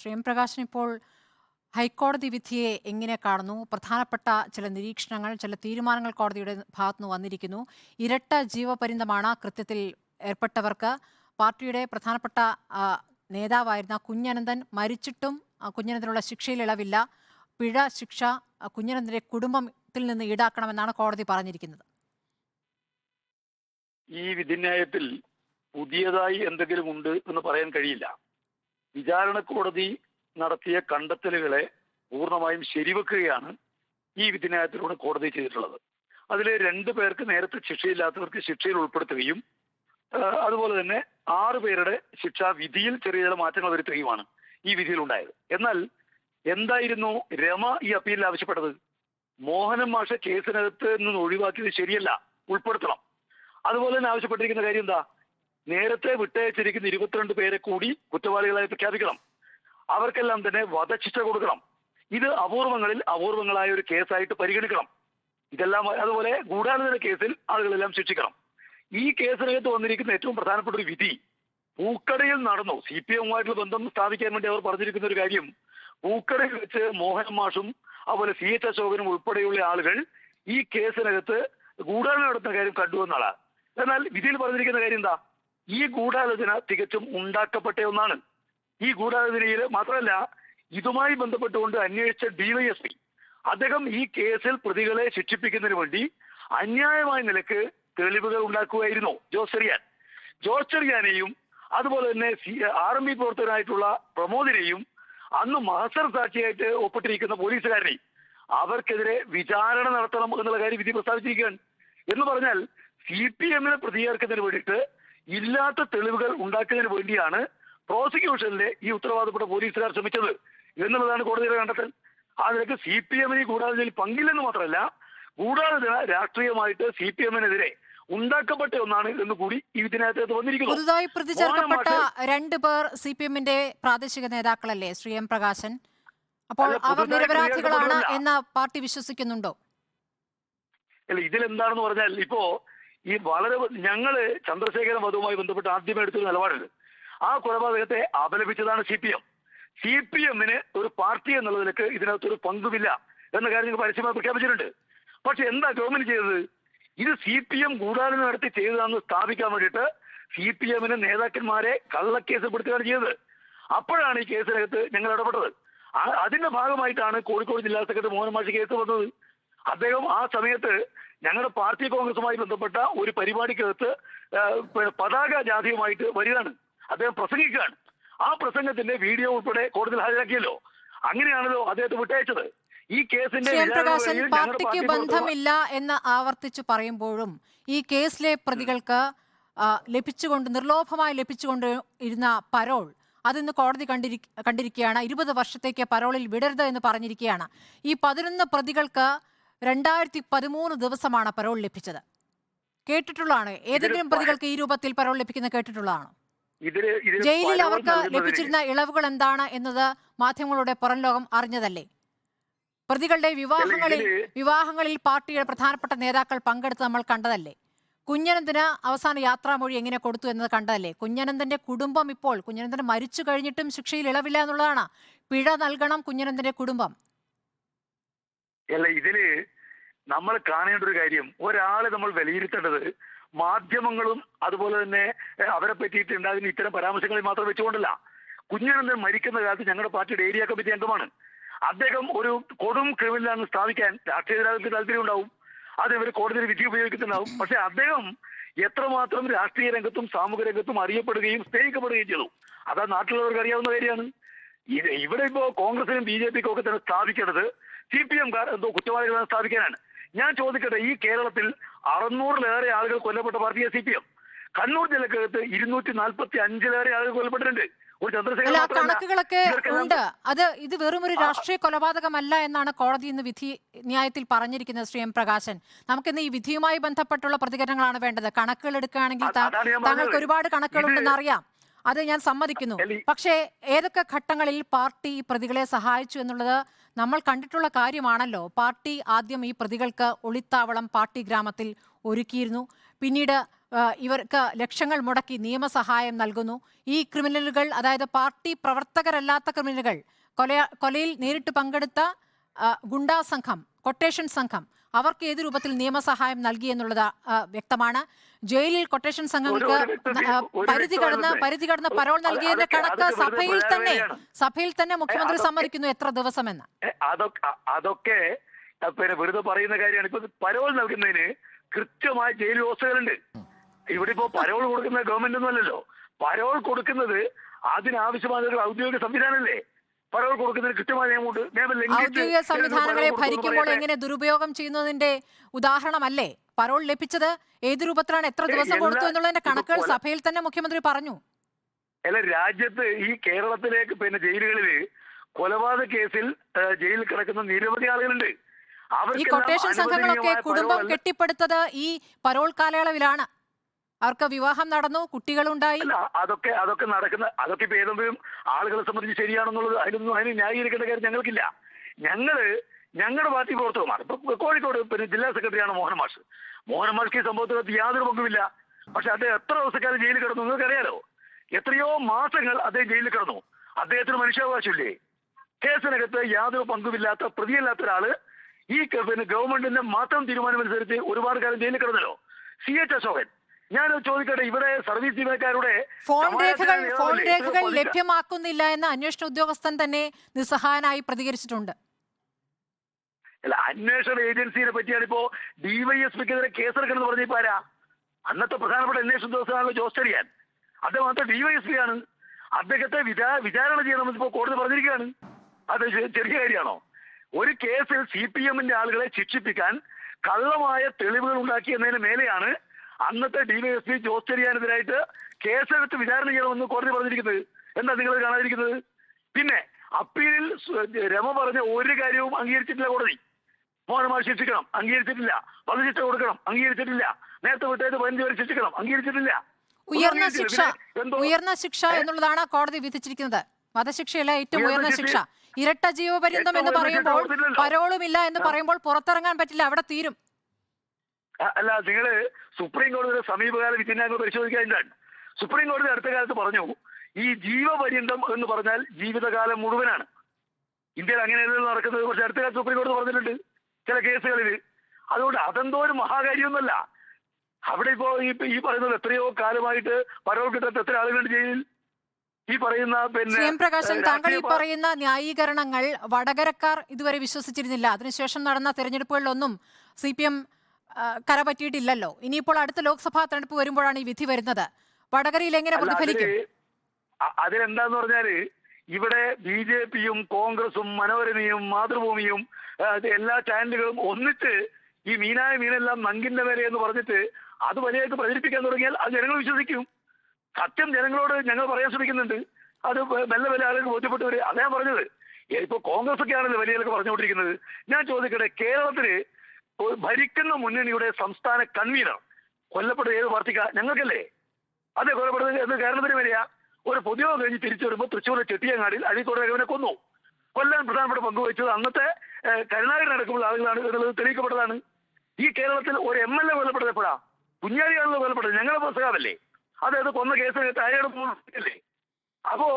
ശ്രീം പ്രകാശൻ ഇപ്പോൾ ഹൈക്കോടതി വിധിയെ എങ്ങനെ കാണുന്നു? പ്രധാനപ്പെട്ട ചില നിരീക്ഷണങ്ങൾ, ചില തീരുമാനങ്ങൾ കോടതിയുടെ ഭാഗത്തുനിന്ന് വന്നിരിക്കുന്നു. ഇരട്ട ജീവപര്യന്തമാണ് കൃത്യത്തിൽ ഏർപ്പെട്ടവർക്ക്. പാർട്ടിയുടെ പ്രധാനപ്പെട്ട ആ, നേതാവായിരുന്ന കുഞ്ഞനന്തൻ മരിച്ചിട്ടും കുഞ്ഞനന്തനുള്ള ശിക്ഷയിൽ ഇളവില്ല. പിഴ ശിക്ഷ കുഞ്ഞനന്തന്റെ കുടുംബത്തിൽ നിന്ന് ഈടാക്കണമെന്നാണ് കോടതി പറഞ്ഞിരിക്കുന്നത്. ഈ വിധിന്യായത്തിൽ പുതിയതായി എന്തെങ്കിലും ഉണ്ട് എന്ന് പറയാൻ കഴിയില്ല. വിചാരണ കോടതി നടത്തിയ കണ്ടെത്തലുകളെ പൂർണ്ണമായും ശരിവെക്കുകയാണ് ഈ വിധിന്യായത്തിലൂടെ കോടതി ചെയ്തിട്ടുള്ളത്. അതിൽ 2 പേർക്ക് നേരത്തെ ശിക്ഷയില്ലാത്തവർക്ക് ശിക്ഷയിൽ ഉൾപ്പെടുത്തുകയും അതുപോലെ തന്നെ 6 പേരുടെ ശിക്ഷാ വിധിയിൽ ചെറിയ ചില മാറ്റങ്ങൾ വരുത്തുകയുമാണ് ഈ വിധിയിൽ ഉണ്ടായത്. എന്നാൽ എന്തായിരുന്നു രമ ഈ അപ്പീലിൽ ആവശ്യപ്പെട്ടത്? മോഹനൻ മാഷ കേസിനകത്ത് നിന്ന് ഒഴിവാക്കിയത് ശരിയല്ല, ഉൾപ്പെടുത്തണം. അതുപോലെ തന്നെ ആവശ്യപ്പെട്ടിരിക്കുന്ന കാര്യം എന്താ? നേരത്തെ വിട്ടയച്ചിരിക്കുന്ന 22 പേരെ കൂടി കുറ്റവാളികളായി പ്രഖ്യാപിക്കണം. അവർക്കെല്ലാം തന്നെ വധശിക്ഷ കൊടുക്കണം. ഇത് അപൂർവങ്ങളായ ഒരു കേസായിട്ട് പരിഗണിക്കണം. ഇതെല്ലാം അതുപോലെ ഗൂഢാലോചന കേസിൽ ആളുകളെല്ലാം ശിക്ഷിക്കണം. ഈ കേസിനകത്ത് വന്നിരിക്കുന്ന ഏറ്റവും പ്രധാനപ്പെട്ട ഒരു വിധി പൂക്കടയിൽ നടന്നു. CPM-ഉമായിട്ടുള്ള ബന്ധം സ്ഥാപിക്കാൻ വേണ്ടി അവർ പറഞ്ഞിരിക്കുന്ന ഒരു കാര്യം, പൂക്കടയിൽ വെച്ച് മോഹൻ മാഷും അതുപോലെ CH അശോകനും ഉൾപ്പെടെയുള്ള ആളുകൾ ഈ കേസിനകത്ത് ഗൂഢാലോചന നടത്തുന്ന കാര്യം കണ്ടുവെന്നാണ്. എന്നാൽ വിധിയിൽ പറഞ്ഞിരിക്കുന്ന കാര്യം എന്താ? ഈ ഗൂഢാലോചന തികച്ചും ഉണ്ടാക്കപ്പെട്ട ഒന്നാണ്. ഈ ഗൂഢാലോചനയിൽ മാത്രമല്ല, ഇതുമായി ബന്ധപ്പെട്ടുകൊണ്ട് അന്വേഷിച്ച DYSP അദ്ദേഹം ഈ കേസിൽ പ്രതികളെ ശിക്ഷിപ്പിക്കുന്നതിന് വേണ്ടി അന്യായമായ നിലക്ക് തെളിവുകൾ ഉണ്ടാക്കുകയായിരുന്നു. ജോസ് ചെറിയാനെയും അതുപോലെ തന്നെ RMB പ്രവർത്തകനായിട്ടുള്ള പ്രമോദിനെയും അന്ന് മഹസർ സാക്ഷിയായിട്ട് ഒപ്പിട്ടിരിക്കുന്ന പോലീസുകാരനെയും അവർക്കെതിരെ വിചാരണ നടത്തണം എന്നുള്ള കാര്യം വിധി പ്രസ്താവിച്ചിരിക്കുകയാണ്. എന്ന് പറഞ്ഞാൽ CPM-നെ പ്രതികരിക്കുന്നതിന് വേണ്ടിയിട്ട് ഇല്ലാത്ത തെളിവുകൾ ഉണ്ടാക്കുന്നതിന് വേണ്ടിയാണ് പ്രോസിക്യൂഷനിലെ ഈ ഉത്തരവാദപ്പെട്ട പോലീസുകാർ ശ്രമിച്ചത് എന്നുള്ളതാണ് കോടതിയുടെ കണ്ടെത്തൽ. ആ നിലയ്ക്ക് CPM-ന് ഈ ഗൂഢാലോചനയിൽ പങ്കില്ലെന്ന് മാത്രമല്ല, ഗൂഢാലോചന രാഷ്ട്രീയമായിട്ട് CPM-നെതിരെ ഉണ്ടാക്കപ്പെട്ട ഒന്നാണ് എന്ന് കൂടി ഈ ഇതിനകത്ത് വന്നിരിക്കുന്നു. പുതുതായി പ്രതി ചേർക്കപ്പെട്ട 2 പേർ CPM-ന്റെ പ്രാദേശിക നേതാക്കളല്ലേ ശ്രീ എം പ്രകാശൻ? അപ്പോൾ അവർ നിരപരാധികളാണ് എന്ന് പാർട്ടി വിശ്വസിക്കുന്നുണ്ടോ? അല്ല, ഇതിലെന്താണെന്ന് പറഞ്ഞാൽ ഇപ്പോ ഈ ഞങ്ങള് ചന്ദ്രശേഖരൻ വധവുമായി ബന്ധപ്പെട്ട് ആദ്യമേ എടുത്തൊരു നിലപാടുണ്ട്. ആ കൊലപാതകത്തെ അപലപിച്ചതാണ് CPM-ന് ഒരു പാർട്ടി എന്നുള്ള നിലക്ക് ഇതിനകത്തൊരു പങ്കുമില്ല എന്ന കാര്യം നിങ്ങൾ പരസ്യമായി പ്രഖ്യാപിച്ചിട്ടുണ്ട്. പക്ഷെ എന്താ ഗവൺമെന്റ് ചെയ്തത്? ഇത് CPM ഗൂഢാലോചന നടത്തി ചെയ്തതാണെന്ന് സ്ഥാപിക്കാൻ വേണ്ടിയിട്ട് CPM-ന് നേതാക്കന്മാരെ കള്ളക്കേസപ്പെടുത്തുകയാണ് ചെയ്തത്. അപ്പോഴാണ് ഈ കേസിനകത്ത് ഞങ്ങൾ ഇടപെട്ടത്. അതിന്റെ ഭാഗമായിട്ടാണ് കോഴിക്കോട് ജില്ലാ സെക്രട്ടറി മോഹൻ മാഷി കേസ് വന്നത്. അദ്ദേഹം ആ സമയത്ത് ഞങ്ങളുടെ പാർട്ടി കോൺഗ്രസുമായി ബന്ധപ്പെട്ട ഒരു പരിപാടിക്കകത്ത് പതാക ജാഥയുമായിട്ട് വരികയാണ്. അദ്ദേഹം പ്രസംഗിക്കുകയാണ്. ആ പ്രസംഗത്തിന്റെ വീഡിയോ ഉൾപ്പെടെ കോടതിയിൽ ഹാജരാക്കിയല്ലോ. അങ്ങനെയാണല്ലോ അദ്ദേഹത്തെ വിട്ടയച്ചത്. ഈ കേസിന്റെ പാർട്ടിക്ക് ബന്ധമില്ല എന്ന് ആവർത്തിച്ചു പറയുമ്പോഴും ഈ കേസിലെ പ്രതികൾക്ക് നിർലോഭമായി ലഭിച്ചുകൊണ്ട് ഇരുന്ന പരോൾ അതിന്ന് കോടതി കണ്ടിരിക്കുകയാണ്. 20 വർഷത്തേക്ക് പരോളിൽ വിടരുത് എന്ന് പറഞ്ഞിരിക്കുകയാണ്. ഈ 11 പ്രതികൾക്ക് 2013 ദിവസമാണ് പരോൾ ലഭിച്ചത്. കേട്ടിട്ടുള്ളതാണ്? ഏതെങ്കിലും പ്രതികൾക്ക് ഈ രൂപത്തിൽ പരോൾ ലഭിക്കുന്ന കേട്ടിട്ടുള്ളതാണ്? ജയിലിൽ അവർക്ക് ലഭിച്ചിരുന്ന ഇളവുകൾ എന്താണ് എന്നത് മാധ്യമങ്ങളുടെ പുറം ലോകം അറിഞ്ഞതല്ലേ? പ്രതികളുടെ വിവാഹങ്ങളിൽ പാർട്ടിയുടെ പ്രധാനപ്പെട്ട നേതാക്കൾ പങ്കെടുത്ത് നമ്മൾ കണ്ടതല്ലേ? കുഞ്ഞനന്തന് അവസാന യാത്രാമൊഴി എങ്ങനെ കൊടുത്തു എന്നത് കണ്ടതല്ലേ? കുഞ്ഞനന്തന്റെ കുടുംബം ഇപ്പോൾ കുഞ്ഞനന്തൻ മരിച്ചു കഴിഞ്ഞിട്ടും ശിക്ഷയിൽ ഇളവില്ല എന്നുള്ളതാണ്. പിഴ നൽകണം കുഞ്ഞനന്തന്റെ കുടുംബം. അല്ല, ഇതില് നമ്മൾ കാണേണ്ട ഒരു കാര്യം, ഒരാളെ നമ്മൾ വിലയിരുത്തേണ്ടത് മാധ്യമങ്ങളും അതുപോലെ തന്നെ അവരെ പറ്റിയിട്ട് ഉണ്ടാകുന്ന ഇത്തരം പരാമർശങ്ങളിൽ മാത്രം വെച്ചുകൊണ്ടല്ല. കുഞ്ഞനന്തൻ മരിക്കുന്ന കാലത്ത് ഞങ്ങളുടെ പാർട്ടിയുടെ ഏരിയ കമ്മിറ്റി അംഗമാണ്. അദ്ദേഹം ഒരു കൊടും ക്രിമിനലാണെന്ന് സ്ഥാപിക്കാൻ രാഷ്ട്രീയ നേതാക്കൾക്ക് താല്പര്യം ഉണ്ടാവും. അത് ഇവർ കോടതിയിൽ വിധി ഉപയോഗിക്കുന്നുണ്ടാവും. പക്ഷെ അദ്ദേഹം എത്രമാത്രം രാഷ്ട്രീയ രംഗത്തും സാമൂഹിക രംഗത്തും അറിയപ്പെടുകയും സ്നേഹിക്കപ്പെടുകയും ചെയ്തു, അതാ നാട്ടിലുള്ളവർക്ക് അറിയാവുന്ന കാര്യമാണ്. ഇവിടെ ഇപ്പോ കോൺഗ്രസിനും BJP-ക്കും ഒക്കെ തന്നെ സ്ഥാപിക്കേണ്ടത് CPM-കാർ എന്തോ കുറ്റവാളികളാണ് സ്ഥാപിക്കാനാണ്. ഞാൻ ചോദിക്കട്ടെ, ഈ കേരളത്തിൽ 600-ലേറെ ആളുകൾ കൊല്ലപ്പെട്ട പാർട്ടിയെ CPM. കണ്ണൂർ ജില്ലക്കകത്ത് 245-ലേറെ ആളുകൾ കൊല്ലപ്പെട്ടിട്ടുണ്ട്. കണക്കുകളൊക്കെ ഉണ്ട്. ഇത് വെറും ഒരു രാഷ്ട്രീയ കൊലപാതകമല്ല എന്നാണ് കോടതി ഇന്ന് വിധി ന്യായത്തിൽ പറഞ്ഞിരിക്കുന്നത്. ശ്രീ എം പ്രകാശൻ, നമുക്കിന്ന് ഈ വിധിയുമായി ബന്ധപ്പെട്ടുള്ള പ്രതികരണങ്ങളാണ് വേണ്ടത്. കണക്കുകൾ എടുക്കുകയാണെങ്കിൽ താങ്കൾക്ക് ഒരുപാട് കണക്കുകളുണ്ടെന്ന് അറിയാം, അത് ഞാൻ സമ്മതിക്കുന്നു. പക്ഷേ ഏതൊക്കെ ഘട്ടങ്ങളിൽ പാർട്ടി പ്രതികളെ സഹായിച്ചു എന്നുള്ളത് നമ്മൾ കണ്ടിട്ടുള്ള കാര്യമാണല്ലോ. പാർട്ടി ആദ്യം ഈ പ്രതികൾക്ക് ഒളിത്താവളം പാർട്ടി ഗ്രാമത്തിൽ ഒരുക്കിയിരുന്നു. പിന്നീട് ഇവർക്ക് ലക്ഷങ്ങൾ മുടക്കി നിയമസഹായം നൽകുന്നു. ഈ ക്രിമിനലുകൾ, അതായത് പാർട്ടി പ്രവർത്തകരല്ലാത്ത ക്രിമിനലുകൾ, കൊലയിൽ നേരിട്ട് പങ്കെടുത്ത ഗുണ്ടാ സംഘം, കൊട്ടേഷൻ സംഘം, അവർക്ക് ഏത് രൂപത്തിൽ നിയമസഹായം നൽകി എന്നുള്ളത് വ്യക്തമാണ്. ജയിലിൽ കൊട്ടേഷൻ സംഘങ്ങൾക്ക് പരിധി കടന്ന് പരോൾ നൽകിയതിന്റെ കണക്ക് സഭയിൽ തന്നെ മുഖ്യമന്ത്രി സമ്മതിക്കുന്നു എത്ര ദിവസമെന്ന്. അതൊക്കെ വെറുതെ പറയുന്ന കാര്യമാണ്. ഇപ്പൊ പരോൾ നൽകുന്നതിന് കൃത്യമായ ജയിൽ വ്യവസ്ഥകളുണ്ട്. ഇവിടെ ഇപ്പോ പരോൾ കൊടുക്കുന്ന ഗവൺമെന്റ് ഒന്നും അല്ലല്ലോ. പരോൾ കൊടുക്കുന്നത് അതിനാവശ്യമായ ഒരു ഔദ്യോഗിക സംവിധാനമല്ലേ. പരോൾ കൊടുക്കുന്നതിന് കൃത്യമായ നിയമമുണ്ട്. ഔദ്യോഗിക സംവിധാനങ്ങളെ ഭരിക്കുമ്പോൾ എങ്ങനെ ദുരുപയോഗം ചെയ്യുന്നതിന്റെ ഉദാഹരണമല്ലേ പരോൾ ലഭിച്ചത്? ഏത് രൂപത്തിലാണ്, എത്ര ദിവസം കൊടുത്തു എന്നുള്ളതിന്റെ കണക്കുകൾ സഭയിൽ തന്നെ മുഖ്യമന്ത്രി പറഞ്ഞു. അല്ല, രാജ്യത്ത് ഈ കേരളത്തിലേക്ക് ജയിലുകളിൽ കൊലപാതക കേസിൽ ജയിലിൽ കിടക്കുന്ന നിരവധി ആളുകളുണ്ട്. ഈ കൊട്ടേഷൻ സംഘങ്ങളൊക്കെ കുടുംബം കെട്ടിപ്പടുത്തത് ഈ പരോൾ കാലയളവിലാണ്. അവർക്ക് വിവാഹം നടന്നു, കുട്ടികളുണ്ടായി. അതൊക്കെ നടക്കുന്ന അതൊക്കെ ഇപ്പൊ ഏതെങ്കിലും ആളുകളെ സംബന്ധിച്ച് ശരിയാണെന്നുള്ളത് അതിന് ന്യായീകരിക്കേണ്ട കാര്യം ഞങ്ങൾക്കില്ല. ഞങ്ങളുടെ പാർട്ടി പ്രവർത്തകമാണ്. ഇപ്പൊ കോഴിക്കോട് ജില്ലാ സെക്രട്ടറിയാണ് മോഹൻ മാഷ്. മോഹൻ മാഷ്ക്ക് ഈ സംഭവത്തിനകത്ത് യാതൊരു പങ്കുമില്ല. പക്ഷെ അദ്ദേഹം എത്ര ദിവസക്കാലം ജയിലിൽ കിടന്നു നിങ്ങൾക്കറിയാലോ. എത്രയോ മാസങ്ങൾ അദ്ദേഹം ജയിലിൽ കിടന്നു. അദ്ദേഹത്തിന് മനുഷ്യാവകാശമില്ലേ? കേസിനകത്ത് യാതൊരു പങ്കുമില്ലാത്ത, പ്രതിയല്ലാത്ത ഒരാള് ഈ ഗവൺമെന്റിന്റെ മാത്രം തീരുമാനമനുസരിച്ച് ഒരുപാട് കാലം ജയിലിൽ കിടന്നല്ലോ. CH അശോകൻ. ഞാൻ ചോദിക്കട്ടെ, ഇവിടെ സർവീസ് ജീവനക്കാരുടെ ഫോൺ രേഖകൾ ലഭ്യമാക്കുന്നില്ല എന്ന് അന്വേഷണ ഉദ്യോഗസ്ഥൻ തന്നെ നിസ്സഹായനായി പ്രതികരിച്ചിട്ടുണ്ട്. അല്ല, അന്വേഷണ ഏജൻസിയെ പറ്റിയാണ് ഇപ്പോ DYSPക്കെതിരെ കേസെടുക്കണമെന്ന് പറഞ്ഞ ഇപ്പൊ ആരാ? അന്നത്തെ പ്രധാനപ്പെട്ട അന്വേഷണ ഉദ്യോഗസ്ഥനാണല്ലോ ജോസ് ചെറിയാൻ. അദ്ദേഹം മാത്രം DYSP ആണ്. അദ്ദേഹത്തെ വിചാരണ ചെയ്യണമെന്ന് ഇപ്പോ കോടതി പറഞ്ഞിരിക്കുകയാണ്. അത് ചെറിയ കാര്യമാണോ? ഒരു കേസിൽ CPMന്റെ ആളുകളെ ശിക്ഷിപ്പിക്കാൻ കള്ളമായ തെളിവുകൾ ഉണ്ടാക്കിയെന്നതിന് മേലെയാണ് അന്നത്തെ DYSP ജോസ് ചെറിയാനെതിരായിട്ട് കേസെടുത്ത് വിചാരണ ചെയ്യണമെന്ന് കോടതി പറഞ്ഞിരിക്കുന്നത്. എന്താ നിങ്ങൾ കാണാതിരിക്കുന്നത്? പിന്നെ അപ്പീലിൽ രമ പറഞ്ഞ ഒരു കാര്യവും അംഗീകരിച്ചിട്ടില്ല കോടതി. മോഹൻമാർ ശിക്ഷിക്കണം, അംഗീകരിച്ചിട്ടില്ല. വധശിക്ഷ കൊടുക്കണം, അംഗീകരിച്ചിട്ടില്ല. നേരത്തെ വിട്ടേത് 15 വരെ ശിക്ഷിക്കണം, അംഗീകരിച്ചിട്ടില്ല. ഉയർന്ന ശിക്ഷ എന്നുള്ളതാണ് കോടതി വിധിച്ചിരിക്കുന്നത്. വധശിക്ഷയല്ല ഏറ്റവും ഉയർന്ന ശിക്ഷ. ഇരട്ട ജീവപര്യന്തം എന്ന് പറയുമ്പോൾ, പരോളുമില്ല എന്ന് പറയുമ്പോൾ പുറത്തിറങ്ങാൻ പറ്റില്ല, അവിടെ തീരും. അല്ല, നിങ്ങള് സുപ്രീം കോടതിയുടെ സമീപകാല വിധിന്യായങ്ങൾ പരിശോധിക്കാതിട്ടാണ്. സുപ്രീം കോടതി അടുത്ത കാലത്ത് പറഞ്ഞു, ഈ ജീവപര്യന്തം എന്ന് പറഞ്ഞാൽ ജീവിതകാലം മുഴുവനാണ്. ഇന്ത്യയിൽ അങ്ങനെയല്ല നടക്കുന്നത്. പക്ഷെ അടുത്ത കാലത്ത് സുപ്രീം കോടതി പറഞ്ഞിട്ടുണ്ട് ചില കേസുകളിൽ. അതുകൊണ്ട് അതെന്തോ ഒരു മഹാകാര്യമൊന്നുമല്ല. അവിടെ ഇപ്പോ ഈ പറയുന്നത് എത്രയോ കാലമായിട്ട് പരോൾ കിട്ടാത്ത എത്ര ആളുകളുണ്ട് ജയിലിൽ. ഈ പറയുന്ന പ്രകാശൻ, താങ്കൾ ഈ പറയുന്ന ന്യായീകരണങ്ങൾ വടകരക്കാർ ഇതുവരെ വിശ്വസിച്ചിരുന്നില്ല. അതിനുശേഷം നടന്ന തെരഞ്ഞെടുപ്പുകളിലൊന്നും CPM കരപറ്റിയിട്ടില്ലല്ലോ. ഇനിയിപ്പോൾ അടുത്ത ലോക്സഭാ തെരഞ്ഞെടുപ്പ് വരുമ്പോഴാണ് ഈ വിധി വരുന്നത്. വടകരയിൽ എങ്ങനെ പ്രതിഫലിക്കും? അതിലെന്താന്ന് പറഞ്ഞാല് ഇവിടെ BJPയും കോൺഗ്രസും മനോരമയും മാതൃഭൂമിയും എല്ലാ ചാനലുകളും ഒന്നിച്ച് ഈ മീനെല്ലാം നങ്കിന്റെ മേലെ എന്ന് പറഞ്ഞിട്ട് അത് വലിയായിട്ട് പ്രചരിപ്പിക്കാൻ തുടങ്ങിയാൽ അത് ജനങ്ങൾ വിശ്വസിക്കും. സത്യം ജനങ്ങളോട് ഞങ്ങൾ പറയാൻ ശ്രമിക്കുന്നുണ്ട്. അത് മെല്ലെ ആളുകൾക്ക് ബോധ്യപ്പെട്ടു വരിക. അതാ ഞാൻ പറഞ്ഞത്. ഇപ്പൊ കോൺഗ്രസ് ഒക്കെ ആണല്ലോ വലിയൊക്കെ പറഞ്ഞുകൊണ്ടിരിക്കുന്നത്. ഞാൻ ചോദിക്കട്ടെ, കേരളത്തില് ഭരിക്കുന്ന മുന്നണിയുടെ സംസ്ഥാന കൺവീനർ കൊല്ലപ്പെട്ടത് ഏത് പാർട്ടിക്കാ? ഞങ്ങൾക്കല്ലേ. അതെ, കൊല്ലപ്പെട്ടത് എന്ന് കേരളത്തിന് വരിക. ഒരു പൊതുയോഗം കഴിഞ്ഞ് തിരിച്ചു വരുമ്പോൾ തൃശ്ശൂർ ചെട്ടിയങ്ങാടിയിൽ അഴീക്കോട് രഘുവിനെ കൊന്നു. കൊല്ലാൻ പ്രധാനപ്പെട്ട പങ്കുവഹിച്ചത് അന്നത്തെ കരുണാകരൻ അടക്കമുള്ള ആളുകളാണ് എന്നുള്ളത് തെളിയിക്കപ്പെട്ടതാണ്. ഈ കേരളത്തിൽ ഒരു MLA കൊല്ലപ്പെട്ടത് എപ്പോഴാ? കുഞ്ഞാലിയാണല്ലോ കൊല്ലപ്പെട്ടത്. ഞങ്ങളുടെ സഖാവല്ലേ. അതായത് കൊന്ന കേസിനകത്ത് അയയുടെ. അപ്പോ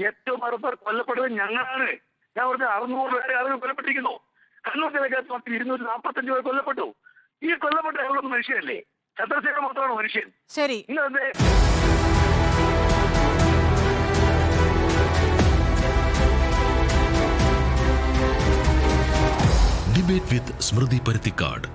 ഏറ്റവും അടുത്തർ കൊല്ലപ്പെട്ടത് ഞങ്ങളാണ്. ഞാൻ പറഞ്ഞ 600 പേരെ ആളുകൾ കൊല്ലപ്പെട്ടിരിക്കുന്നു. കണ്ണൂർ ജില്ലക്കകത്ത് 245 പേർ കൊല്ലപ്പെട്ടു. ഈ കൊല്ലപ്പെട്ട ആളുകളൊന്നും മനുഷ്യരല്ലേ? ചന്ദ്രശേഖരൻ മാത്രമാണ് മനുഷ്യൻ. ശരി. ഡിബേറ്റ് വിത്ത് സ്മൃതി പരുത്തിക്കാട്.